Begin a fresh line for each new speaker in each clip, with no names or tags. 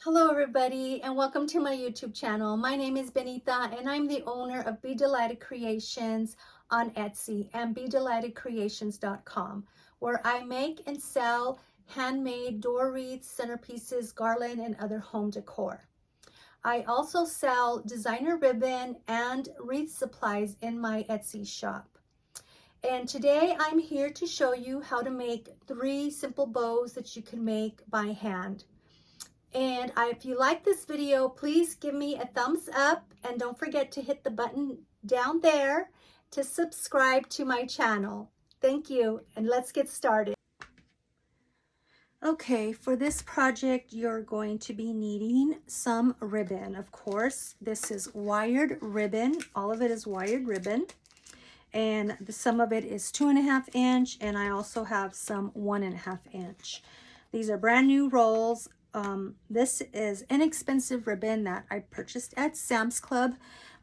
Hello everybody and welcome to my YouTube channel. My name is Benita and I'm the owner of Be Delighted Creations on Etsy and BeDelightedCreations.com, where I make and sell handmade door wreaths, centerpieces, garland, and other home decor. I also sell designer ribbon and wreath supplies in my Etsy shop. And today I'm here to show you how to make 3 simple bows that you can make by hand. And if you like this video, please give me a thumbs up and don't forget to hit the button down there to subscribe to my channel. Thank you, and let's get started. Okay, for this project, you're going to be needing some ribbon, of course. This is wired ribbon. All of it is wired ribbon. And some of it is 2.5 inch, and I also have some 1.5 inch. These are brand new rolls. This is inexpensive ribbon that I purchased at Sam's Club.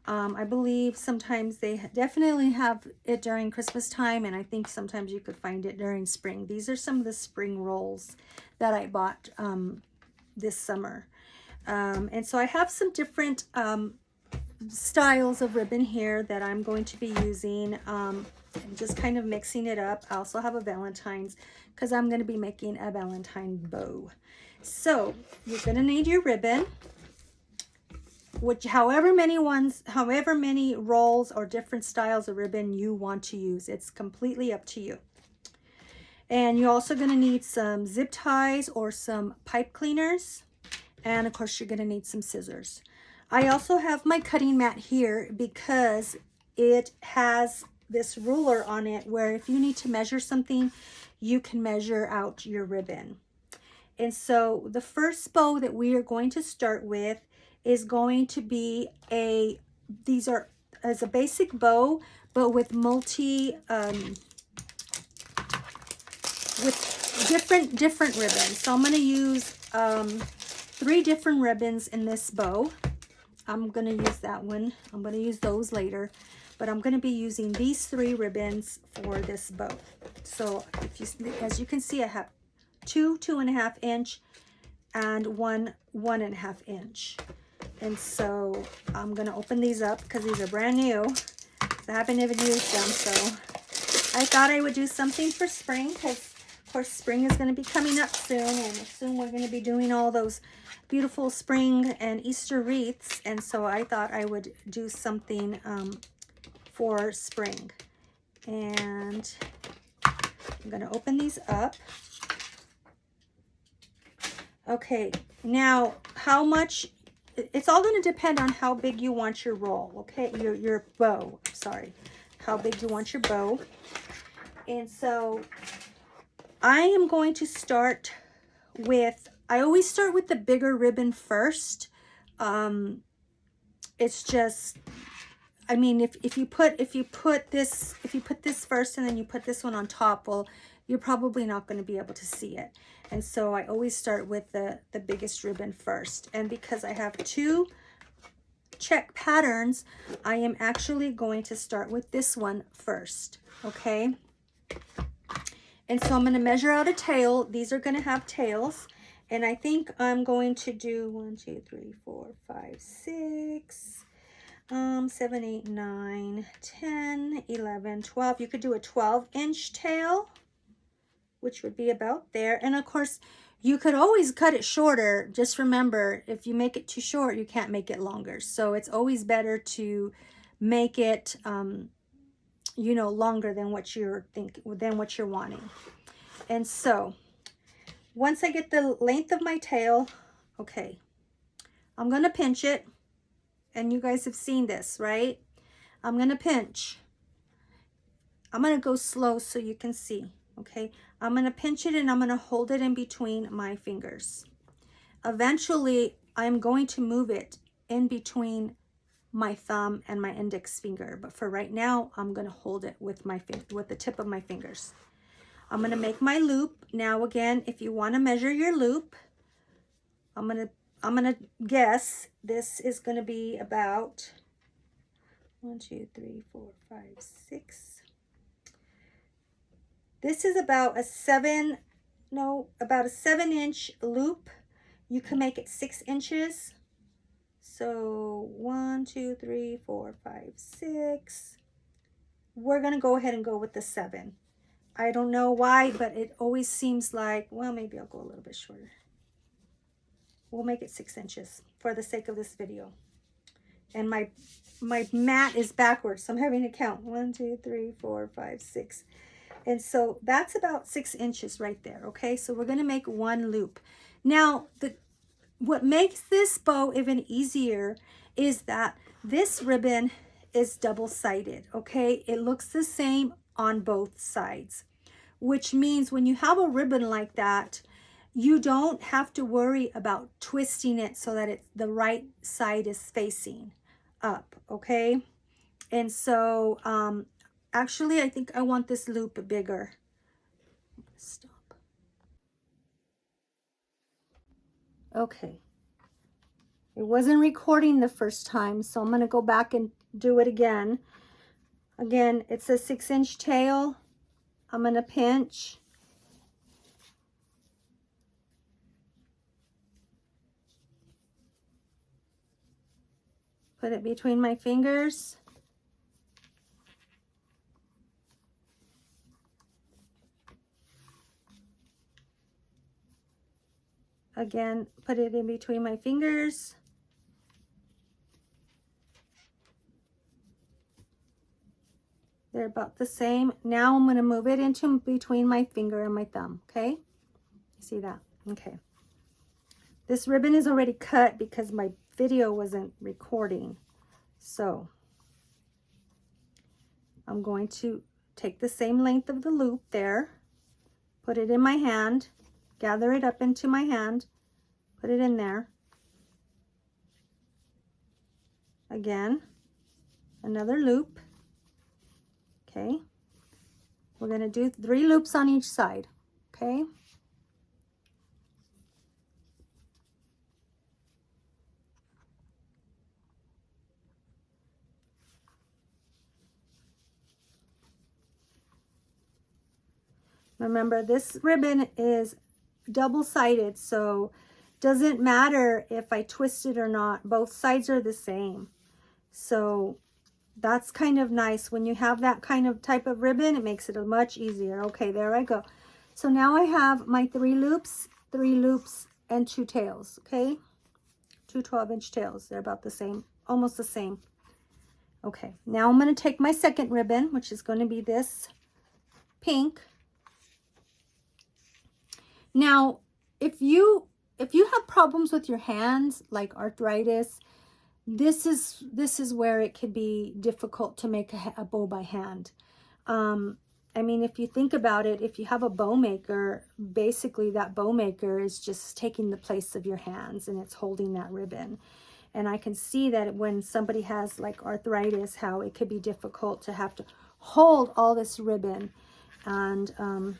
I believe sometimes they definitely have it during Christmas time, and I think sometimes you could find it during spring. These are some of the spring rolls that I bought this summer. And so I have some different styles of ribbon here that I'm going to be using. I'm just kind of mixing it up. I also have a Valentine's because I'm going to be making a Valentine bow. So you're going to need your ribbon, which however many rolls or different styles of ribbon you want to use. It's completely up to you. And you're also going to need some zip ties or some pipe cleaners. And of course, you're going to need some scissors. I also have my cutting mat here because it has this ruler on it where if you need to measure something, you can measure out your ribbon. And so the first bow that we are going to start with is going to be these are as a basic bow, but with with different ribbons. So I'm going to use 3 different ribbons in this bow. I'm going to use that one. I'm going to use those later, but I'm going to be using these 3 ribbons for this bow. So as you can see, I have 2 2.5 inch and 1 1.5 inch. And so I'm going to open these up because these are brand new. I haven't even used them, so I thought I would do something for spring because of course spring is going to be coming up soon, and soon we're going to be doing all those beautiful spring and Easter wreaths, and so I thought I would do something for spring. And I'm going to open these up. Okay, now how much, it's all going to depend on how big you want your roll, okay, your bow, sorry, how big you want your bow. And so I am going to start with, I always start with the bigger ribbon first. It's just, I mean, if you put this first and then you put this one on top, well, you're probably not going to be able to see it. And so I always start with the biggest ribbon first. And because I have 2 check patterns, I am actually going to start with this one first, okay? And so I'm going to measure out a tail. These are going to have tails. And I think I'm going to do 1, 2, 3, 4, 5, 6, 7, 8, 9, 10, 11, 12. You could do a 12-inch tail, which would be about there. And of course, you could always cut it shorter. Just remember, if you make it too short, you can't make it longer. So it's always better to make it you know, longer than what you're wanting. And so once I get the length of my tail, okay, I'm going to pinch it. And you guys have seen this, right? I'm going to pinch. I'm going to go slow so you can see, okay? I'm going to pinch it and I'm going to hold it in between my fingers. Eventually, I'm going to move it in between my thumb and my index finger, but for right now I'm going to hold it with the tip of my fingers. I'm going to make my loop. Now again, if you want to measure your loop, I'm going to guess this is going to be about 1 2 3 4 5 6. This is about a 7-inch loop, you can make it 6 inches. So 1, 2, 3, 4, 5, 6. We're going to go ahead and go with the 7. I don't know why, but it always seems like, well, maybe I'll go a little bit shorter. We'll make it 6 inches for the sake of this video. And my mat is backwards, so I'm having to count. 1, 2, 3, 4, 5, 6. And so that's about 6 inches right there, okay? So we're going to make 1 loop. Now, what makes this bow even easier is that this ribbon is double-sided, okay? It looks the same on both sides, which means when you have a ribbon like that, you don't have to worry about twisting it so that the right side is facing up, okay? And so actually I think I want this loop bigger. Stop. Okay, it wasn't recording the first time, so I'm going to go back and do it again. Again, it's a 6-inch tail. I'm going to pinch. Put it between my fingers. Again, put it in between my fingers. They're about the same. Now I'm going to move it into between my finger and my thumb, okay? See that? Okay. This ribbon is already cut because my video wasn't recording. So I'm going to take the same length of the loop there, put it in my hand, gather it up into my hand, put it in there. Again, another loop. Okay. We're going to do 3 loops on each side. Okay. Remember, this ribbon is double-sided, so doesn't matter if I twist it or not. Both sides are the same. So that's kind of nice. When you have that kind of type of ribbon, it makes it much easier. Okay, there I go. So now I have my 3 loops, and 2 tails, okay? 2 12-inch tails. They're about the same, almost the same. Okay, now I'm going to take my second ribbon, which is going to be this pink. Now, if you have problems with your hands, like arthritis, this is where it could be difficult to make a bow by hand. I mean, if you think about it, if you have a bow maker, basically that bow maker is just taking the place of your hands and it's holding that ribbon. And I can see that when somebody has like arthritis, how it could be difficult to have to hold all this ribbon. And I'm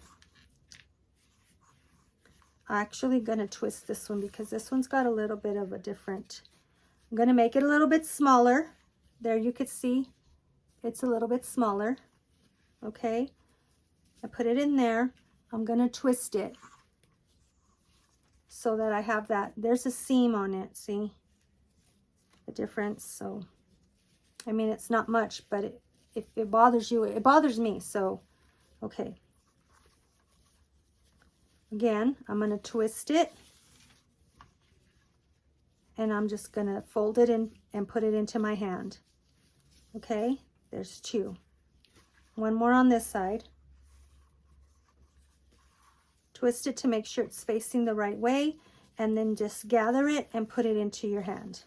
actually going to twist this one because this one's got a little bit of a different, I'm going to make it a little bit smaller. There you could see it's a little bit smaller. Okay, I put it in there. I'm going to twist it so that I have that. There's a seam on it. See the difference? So, I mean, it's not much, but if it bothers you, it bothers me. So, okay. Again, I'm going to twist it. And I'm just going to fold it in and put it into my hand. Okay, there's 2. One more on this side. Twist it to make sure it's facing the right way, and then just gather it and put it into your hand.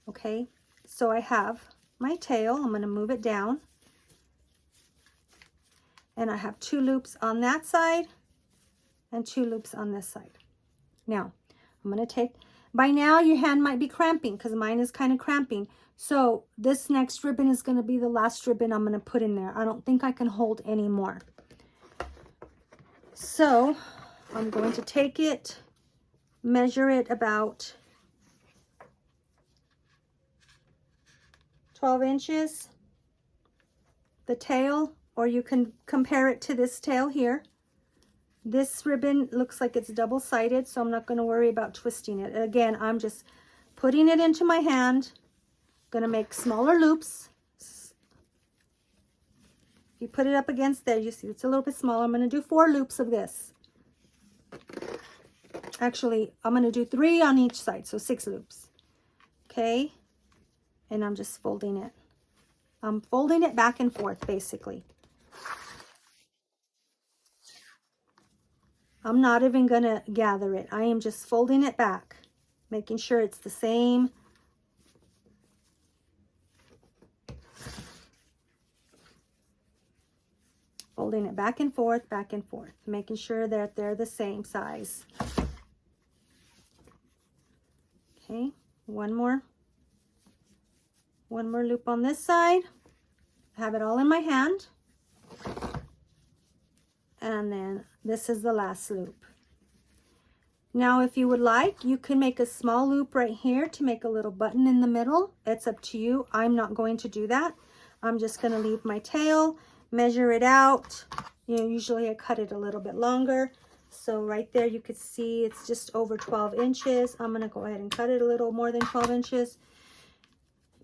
Okay, so I have my tail. I'm going to move it down. And I have 2 loops on that side and 2 loops on this side. Now, I'm going to take, by now your hand might be cramping because mine is kind of cramping. So this next ribbon is going to be the last ribbon I'm going to put in there. I don't think I can hold any more. So I'm going to take it, measure it about 12 inches, the tail, or you can compare it to this tail here. This ribbon looks like it's double-sided, so I'm not going to worry about twisting it. Again, I'm just putting it into my hand. Going to make smaller loops. If you put it up against there, you see it's a little bit smaller. I'm going to do 4 loops of this. Actually, I'm going to do 3 on each side, so 6 loops. Okay? And I'm just folding it. I'm folding it back and forth, basically. I'm not even going to gather it. I am just folding it back, making sure it's the same. Folding it back and forth, making sure that they're the same size. Okay, one more loop on this side. Have it all in my hand. And then this is the last loop. Now, if you would like, you can make a small loop right here to make a little button in the middle. It's up to you. I'm not going to do that. I'm just going to leave my tail, measure it out. You know, usually I cut it a little bit longer. So right there, you could see it's just over 12 inches. I'm going to go ahead and cut it a little more than 12 inches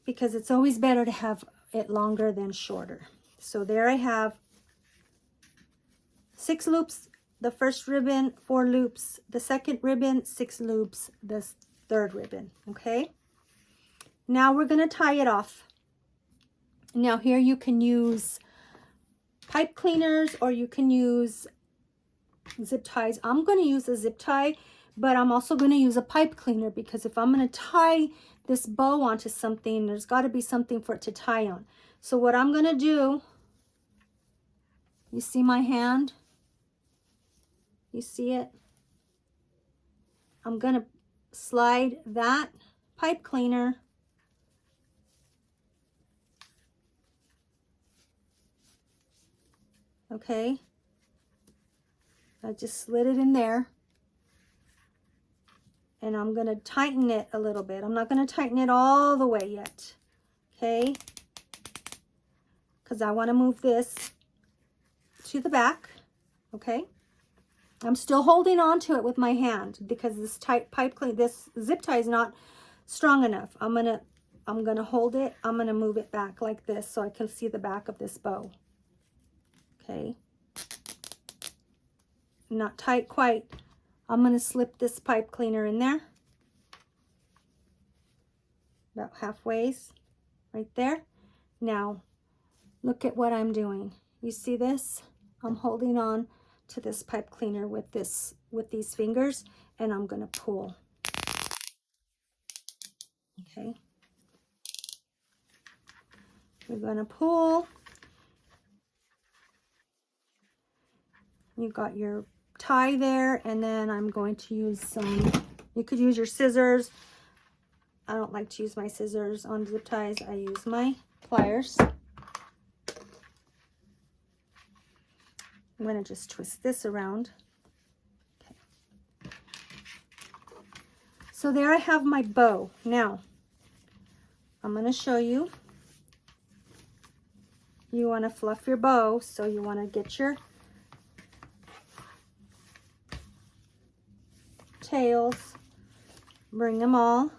because it's always better to have it longer than shorter. So there I have 6 loops, the first ribbon, 4 loops, the second ribbon, 6 loops, the third ribbon, okay? Now we're going to tie it off. Now here you can use pipe cleaners or you can use zip ties. I'm going to use a zip tie, but I'm also going to use a pipe cleaner because if I'm going to tie this bow onto something, there's got to be something for it to tie on. So what I'm going to do, you see my hand? You see it? I'm going to slide that pipe cleaner okay. I just slid it in there. And I'm going to tighten it a little bit. I'm not going to tighten it all the way yet. Okay? Because I want to move this to the back. Okay? I'm still holding on to it with my hand because this this zip tie is not strong enough. I'm gonna hold it. I'm gonna move it back like this so I can see the back of this bow. Okay. Not tight quite. I'm gonna slip this pipe cleaner in there. About halfway, right there. Now, look at what I'm doing. You see this? I'm holding on to this pipe cleaner with these fingers, and I'm going to pull. Okay. You're going to pull. You got your tie there, and then I'm going to use some, you could use your scissors. I don't like to use my scissors on zip ties. I use my pliers. I'm going to just twist this around. Okay. So there I have my bow. Now, I'm going to show you. You want to fluff your bow, so you want to get your tails, bring them all.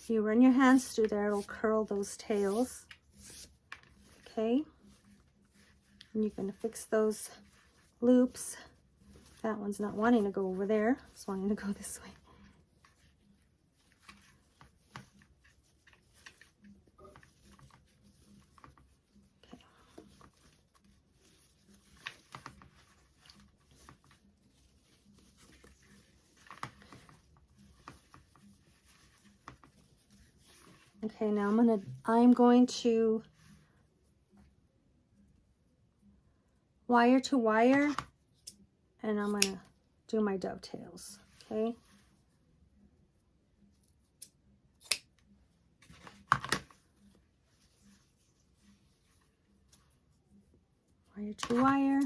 You run your hands through there, it'll curl those tails. Okay. And you're going to fix those loops. That one's not wanting to go over there. It's wanting to go this way. Okay, now I'm going to wire to wire, and I'm going to do my dovetails, okay? Wire to wire.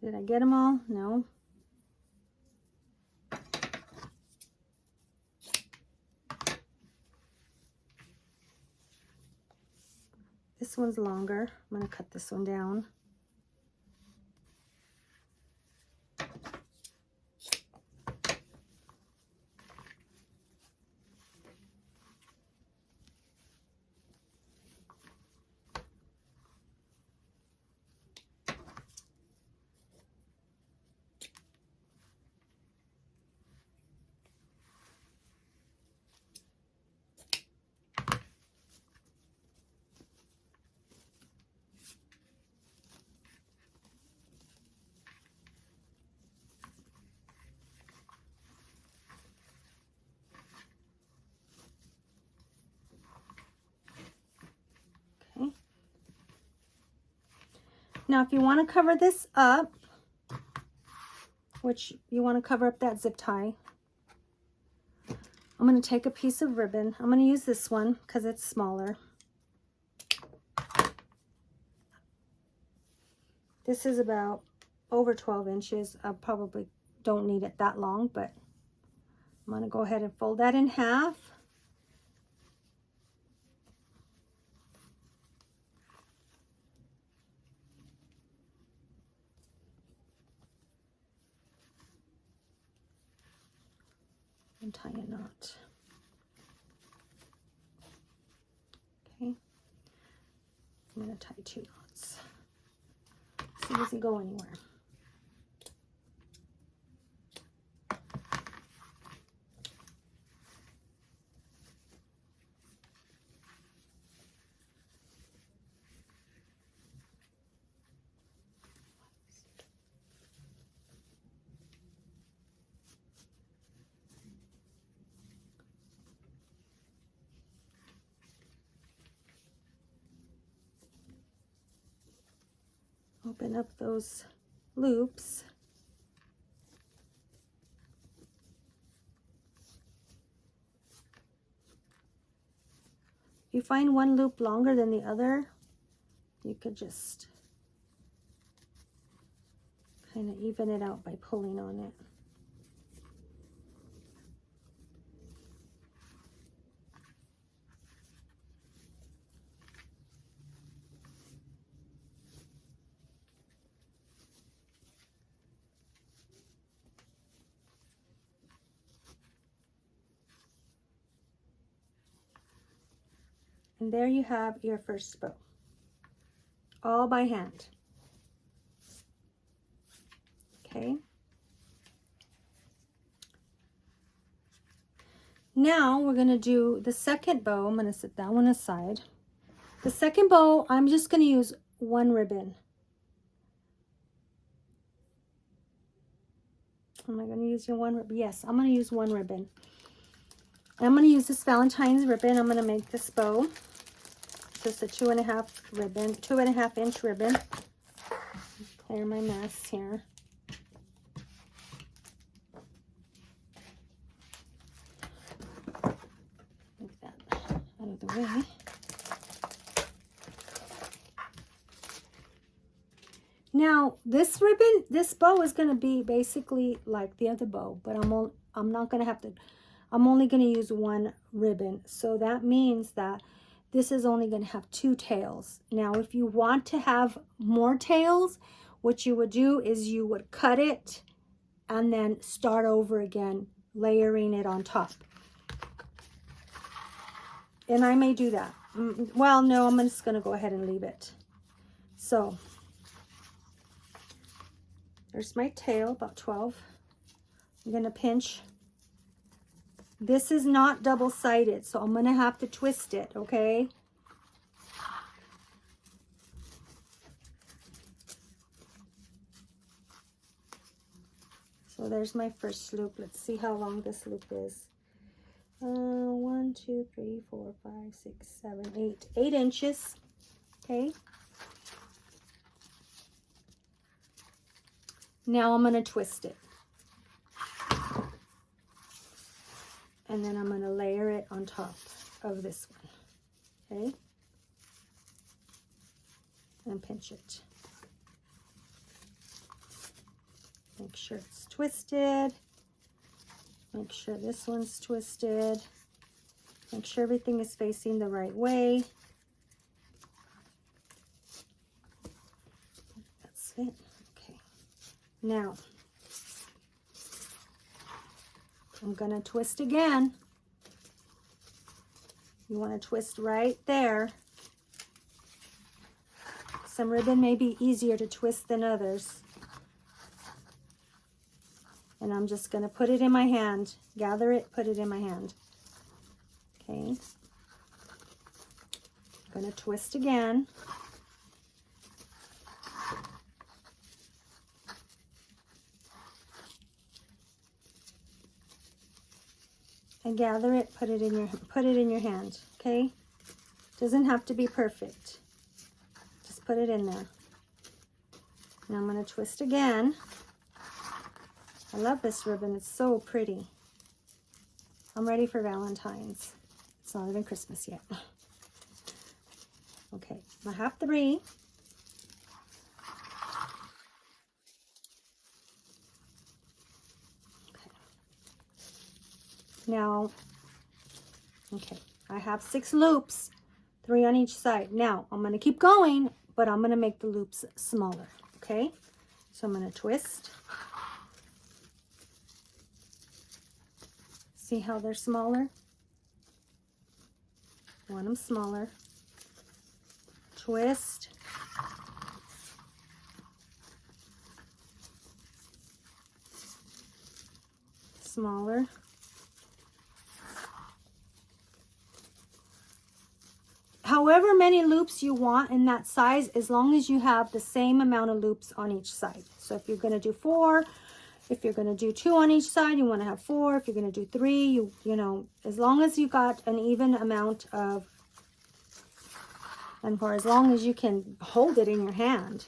Did I get them all? No. This one's longer. I'm going to cut this one down. Okay. Now, if you want to cover this up, which you want to cover up that zip tie, I'm going to take a piece of ribbon. I'm going to use this one because it's smaller. This is about over 12 inches. I probably don't need it that long, but I'm going to go ahead and fold that in half. And tie a knot. Okay. I'm going to tie 2 knots. So it doesn't go anywhere. Open up those loops. If you find one loop longer than the other, you could just kind of even it out by pulling on it. And there you have your first bow, all by hand. Okay. Now we're going to do the second bow. I'm going to set that one aside. The second bow, I'm just going to use one ribbon. Am I going to use your one ribbon? Yes, I'm going to use one ribbon. I'm going to use this Valentine's ribbon. I'm going to make this bow. Just a 2.5 ribbon, 2.5 inch ribbon. Clear my mess here. Move that out of the way. Now, this ribbon, this bow is going to be basically like the other bow, but I'm not going to have to, I'm only going to use one ribbon. So that means that this is only going to have 2 tails. Now, if you want to have more tails, what you would do is you would cut it and then start over again, layering it on top. And I may do that. Well, no, I'm just going to go ahead and leave it. So there's my tail, about 12. I'm going to pinch. This is not double-sided, so I'm going to have to twist it, okay? So there's my first loop. Let's see how long this loop is. 1, 2, 3, 4, 5, 6, 7, 8. 8 inches, okay? Now I'm going to twist it. And then I'm going to layer it on top of this one, okay? And pinch it. Make sure it's twisted. Make sure this one's twisted. Make sure everything is facing the right way. That's it. Okay. Now, I'm going to twist again. You want to twist right there. Some ribbon may be easier to twist than others. And I'm just going to put it in my hand. Gather it, put it in my hand. Okay. I'm going to twist again. And gather it, put it in your hand, okay? Doesn't have to be perfect. Just put it in there. Now I'm going to twist again. I love this ribbon. It's so pretty. I'm ready for Valentine's. It's not even Christmas yet. Okay, I have 3. Now, okay, I have 6 loops, 3 on each side. Now, I'm going to keep going, but I'm going to make the loops smaller, okay? So I'm going to twist. See how they're smaller? I want them smaller. Twist. Smaller. However many loops you want in that size, as long as you have the same amount of loops on each side. So if you're going to do 4, if you're going to do 2 on each side, you want to have 4. If you're going to do 3, you know, as long as you got an even amount of, and for as long as you can hold it in your hand.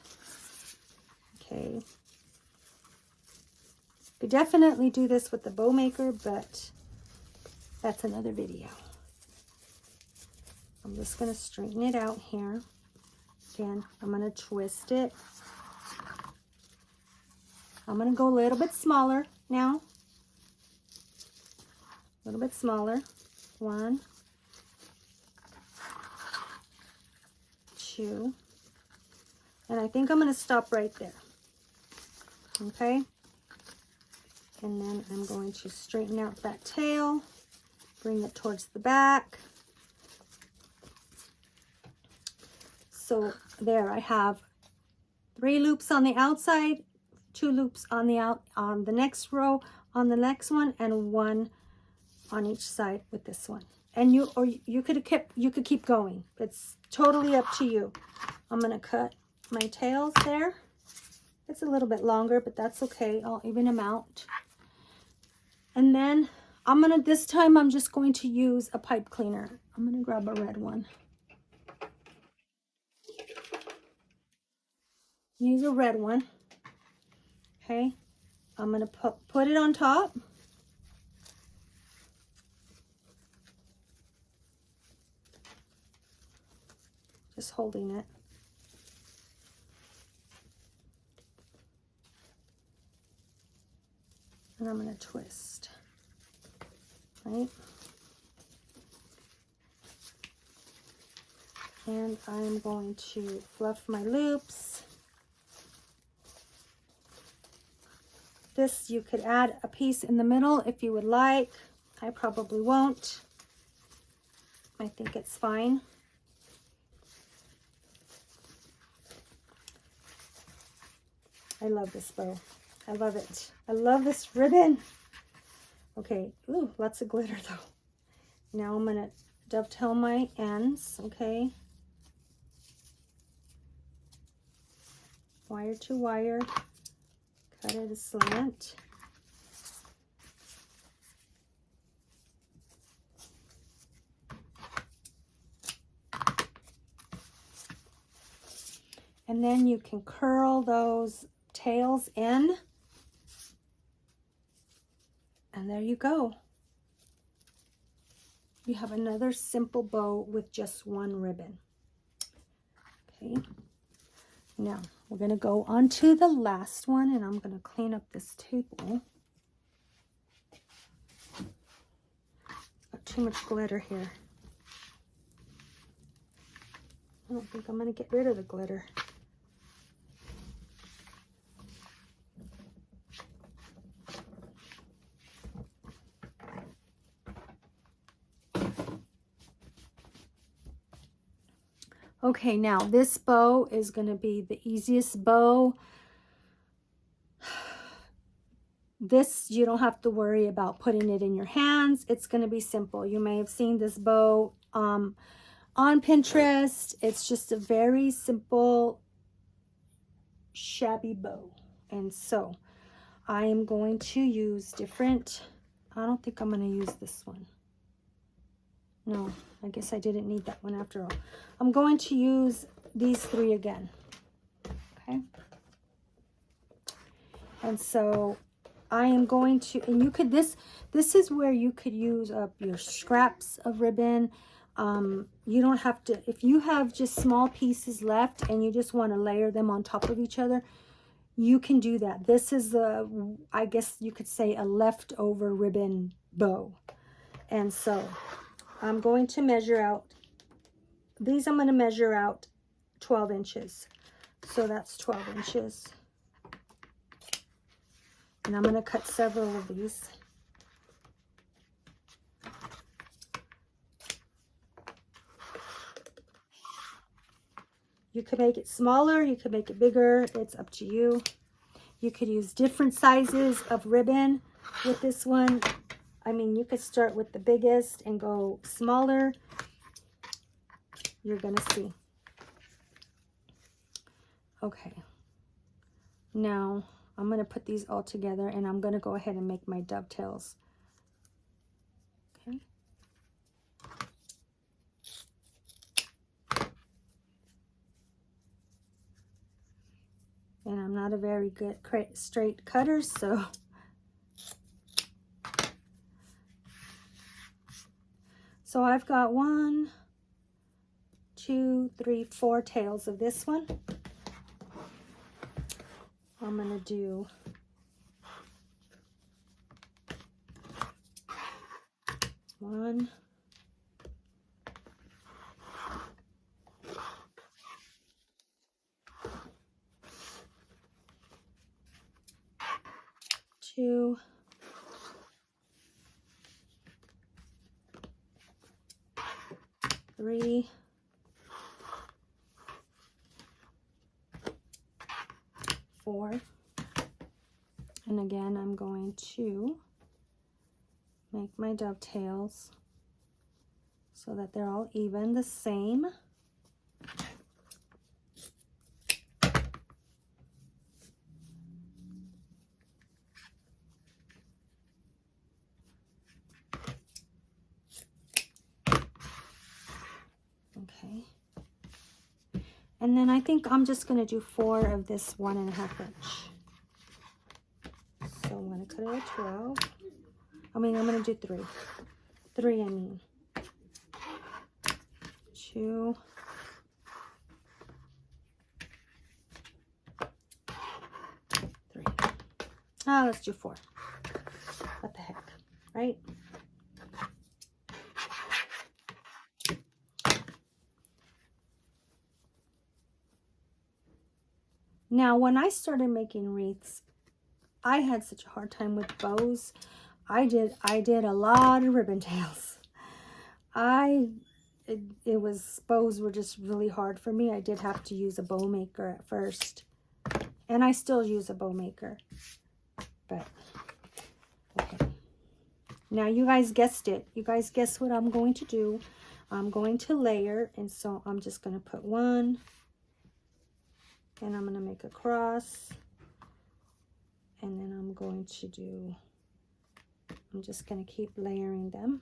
Okay. You definitely do this with the bow maker, but that's another video. I'm just going to straighten it out here. Again, I'm going to twist it. I'm going to go a little bit smaller now. A little bit smaller. 1, 2. And I think I'm going to stop right there. Okay? And then I'm going to straighten out that tail. Bring it towards the back. So there I have 3 loops on the outside, 2 loops on the next row, on the next one, and 1 on each side with this one. And you could keep going. It's totally up to you. I'm going to cut my tails there. It's a little bit longer, but that's okay. I'll even them out. And then this time I'm just going to use a pipe cleaner. I'm going to grab a red one. Use a red one. Okay. I'm going to put it on top. Just holding it. And I'm going to twist. Right? And I'm going to fluff my loops. This, you could add a piece in the middle if you would like. I probably won't. I think it's fine. I love this bow. I love it. I love this ribbon. Okay, ooh, lots of glitter though. Now I'm gonna dovetail my ends, okay? Wire to wire. Cut it aslant. And then you can curl those tails in. And there you go. You have another simple bow with just 1 ribbon. Okay. Now, we're going to go on to the last one, and I'm going to clean up this table. Got too much glitter here. I don't think I'm going to get rid of the glitter. Okay, now this bow is going to be the easiest bow. This, you don't have to worry about putting it in your hands. It's going to be simple. You may have seen this bow on Pinterest. It's just a very simple, shabby bow. And so I am going to use different, I don't think I'm going to use this one. No, I guess I didn't need that one after all. I'm going to use these three again. Okay. And so I am going to, and you could, this is where you could use up your scraps of ribbon. You don't have to, if you have just small pieces left and you just want to layer them on top of each other, you can do that. This is I guess you could say a leftover ribbon bow. And so I'm going to measure out, these I'm going to measure out 12 inches. So that's 12 inches. And I'm going to cut several of these. You could make it smaller, you could make it bigger, it's up to you. You could use different sizes of ribbon with this one. I mean, you could start with the biggest and go smaller. You're going to see. Okay. Now, I'm going to put these all together and I'm going to go ahead and make my dovetails. Okay. And I'm not a very good straight cutter, so I've got 1, 2, 3, 4 tails of this one. I'm going to do one, two, 3, 4, and again I'm going to make my dovetails so that they're all even the same. Okay. And then I think I'm just going to do 4 of this 1.5 inch. So I'm going to cut it at 12. I'm going to do 3. 3, I mean. 2. 3. Oh, let's do 4. What the heck, right? Now, when I started making wreaths, I had such a hard time with bows. I did a lot of ribbon tails. Bows were just really hard for me. I did have to use a bow maker at first. And I still use a bow maker. But, okay. Now, you guys guessed it. You guys guessed what I'm going to do. I'm going to layer. And so I'm just going to put 1. And I'm going to make a cross. And then I'm going to do, I'm just going to keep layering them.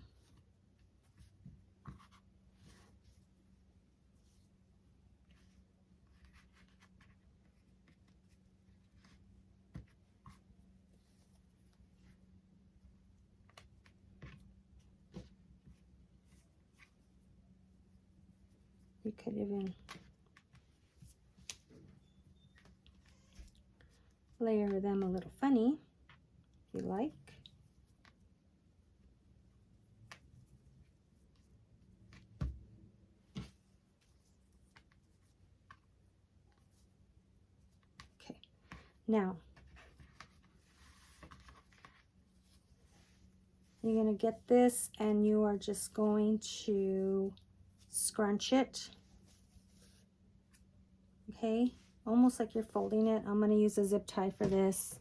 You could even layer them a little funny, if you like. Okay, now you're going to get this and you are just going to scrunch it. Okay, almost like you're folding it. I'm going to use a zip tie for this.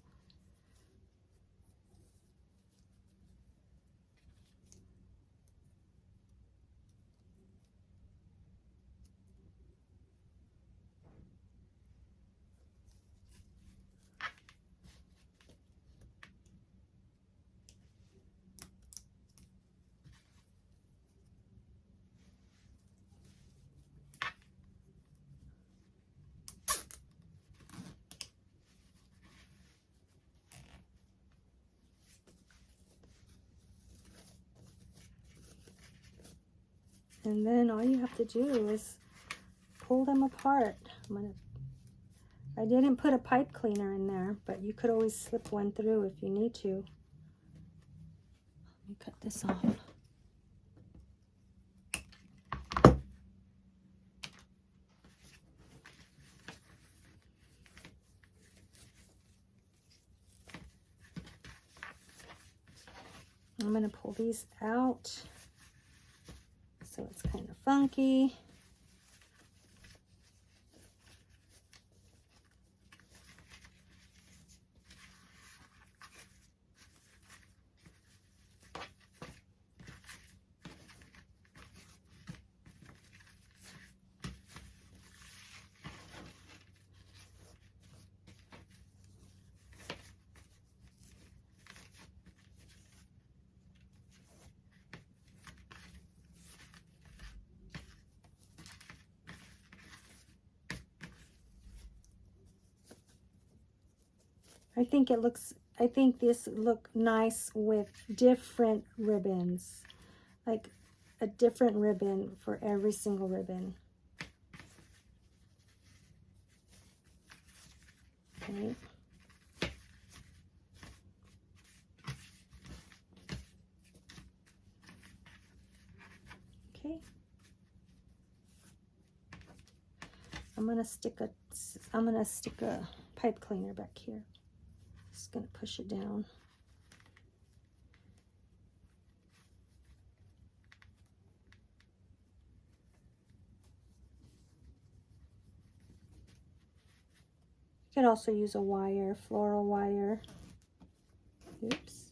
And then all you have to do is pull them apart. I didn't put a pipe cleaner in there, but you could always slip one through if you need to. Let me cut this off. I'm going to pull these out so it's kind of funky. I think this look nice with different ribbons, like a different ribbon for every single ribbon. Okay. Okay. I'm gonna stick a pipe cleaner back here. Just gonna push it down. You could also use a wire, floral wire. Oops.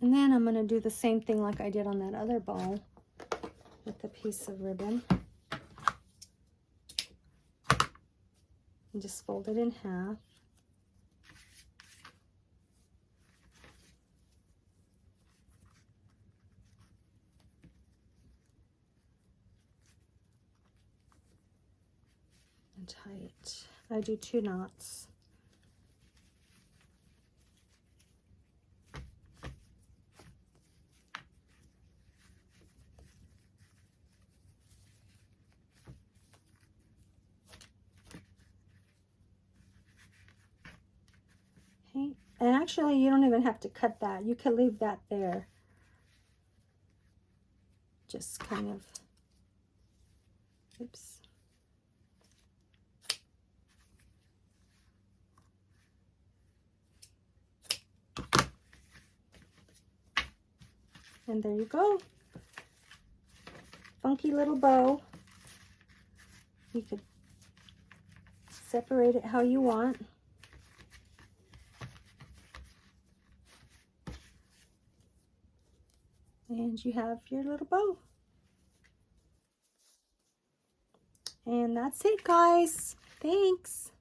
And then I'm going to do the same thing like I did on that other ball with a piece of ribbon. And just fold it in half. And tie it. I do 2 knots. Okay, and actually you don't even have to cut that. You can leave that there. Just kind of, oops. And there you go. Funky little bow. You could separate it how you want. And you have your little bow. And that's it, guys. Thanks.